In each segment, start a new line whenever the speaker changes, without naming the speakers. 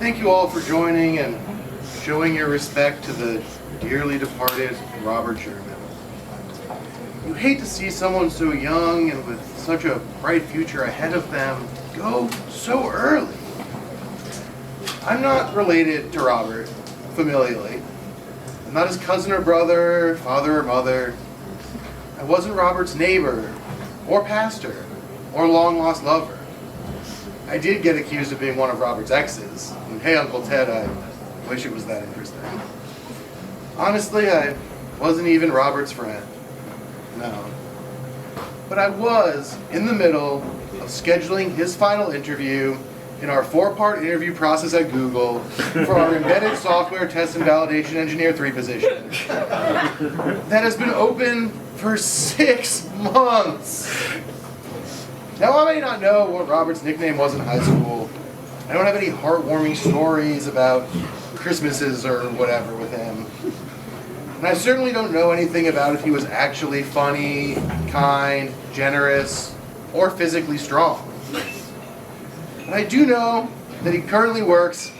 Thank you all for joining and showing your respect to the dearly departed Robert Sherman. You hate to see someone so young and with such a bright future ahead of them go so early. I'm not related to Robert familially. I'm not his cousin or brother, father or mother. I wasn't Robert's neighbor or pastor or long-lost lover. I did get accused of being one of Robert's exes. And hey, Uncle Ted, I wish it was that interesting. Honestly, I wasn't even Robert's friend. No. But I was in the middle of scheduling his final interview in our 4-part interview process at Google for our embedded software test and validation engineer 3 position. That has been open for 6 months. Now, I may not know what Robert's nickname was in high school. I don't have any heartwarming stories about Christmases or whatever with him. And I certainly don't know anything about if he was actually funny, kind, generous, or physically strong. But I do know that he currently worked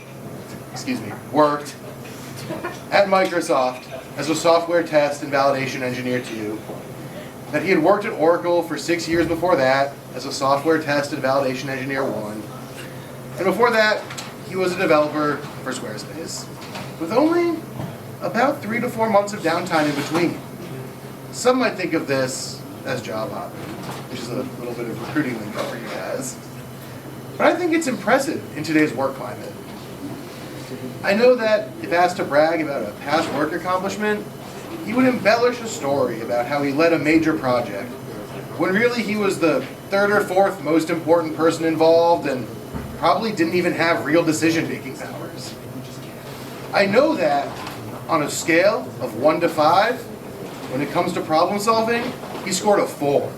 at Microsoft as a software test and validation engineer 2. That he had worked at Oracle for 6 years before that as a software test and validation engineer 1. And before that, he was a developer for Squarespace, with only about 3 to 4 months of downtime in between. Some might think of this as job hopping, which is a little bit of recruiting lingo for you guys. But I think it's impressive in today's work climate. I know that if asked to brag about a past work accomplishment, he would embellish a story about how he led a major project, when really he was the 3rd or 4th most important person involved and probably didn't even have real decision-making powers. I know that on a scale of 1 to 5, when it comes to problem solving, he scored a 4.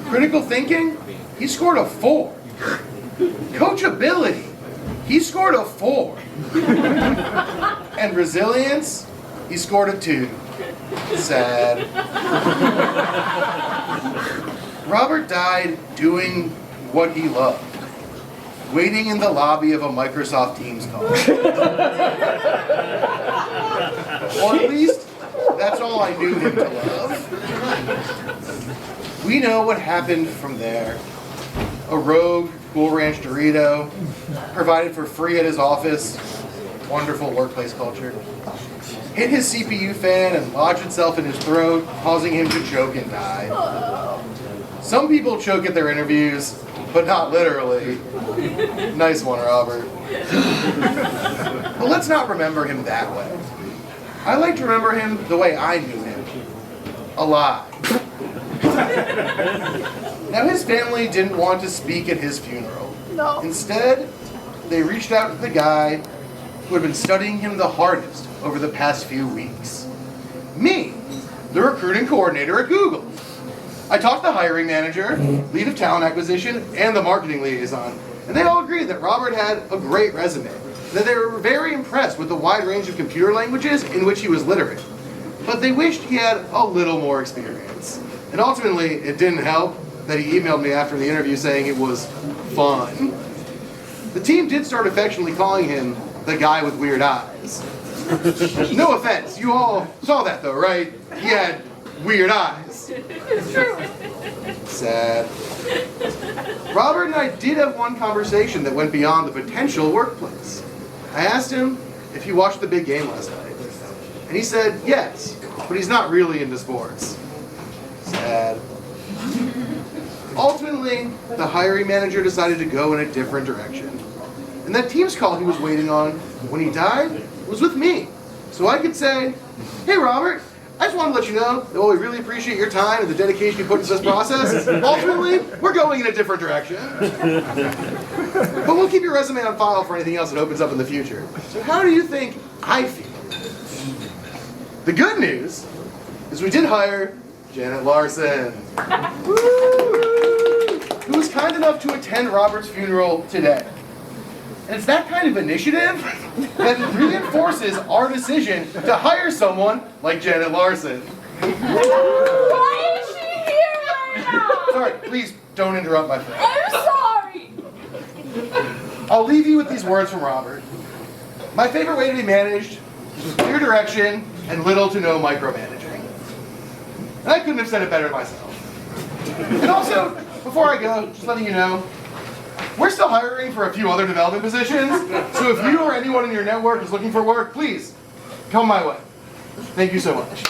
Critical thinking, he scored a 4. Coachability, he scored a 4. And resilience, he scored a 2. Sad. Robert died doing what he loved. Waiting in the lobby of a Microsoft Teams call. Or at least, that's all I knew him to love. We know what happened from there. A rogue Cool Ranch Dorito, provided for free at his office. Wonderful workplace culture. Hit his CPU fan and lodged itself in his throat, causing him to choke and die. Some people choke at their interviews, but not literally. Nice one, Robert. But let's not remember him that way. I like to remember him the way I knew him. Alive. Now, his family didn't want to speak at his funeral.
No.
Instead, they reached out to the guy who had been studying him the hardest over the past few weeks. Me, the recruiting coordinator at Google. I talked to the hiring manager, lead of talent acquisition, and the marketing liaison, and they all agreed that Robert had a great resume, that they were very impressed with the wide range of computer languages in which he was literate. But they wished he had a little more experience. And ultimately, it didn't help that he emailed me after the interview saying it was fun. The team did start affectionately calling him the guy with weird eyes. No offense, you all saw that though, right? He had weird eyes.
It's true.
Sad. Robert and I did have one conversation that went beyond the potential workplace. I asked him if he watched the big game last night. And he said yes, but he's not really into sports. Sad. Ultimately, the hiring manager decided to go in a different direction. And that Teams call he was waiting on when he died was with me. So I could say, hey Robert, I just want to let you know that while we really appreciate your time and the dedication you put into this process, ultimately, we're going in a different direction. But we'll keep your resume on file for anything else that opens up in the future. So how do you think I feel? The good news is we did hire Janet Larson, who was kind enough to attend Robert's funeral today. And it's that kind of initiative that reinforces our decision to hire someone like Janet Larson.
Why is she here right now?
Sorry, please don't interrupt my friend.
I'm sorry.
I'll leave you with these words from Robert. My favorite way to be managed is with clear direction and little to no micromanaging. And I couldn't have said it better myself. And also, before I go, just letting you know, we're still hiring for a few other development positions, so if you or anyone in your network is looking for work, please come my way. Thank you so much.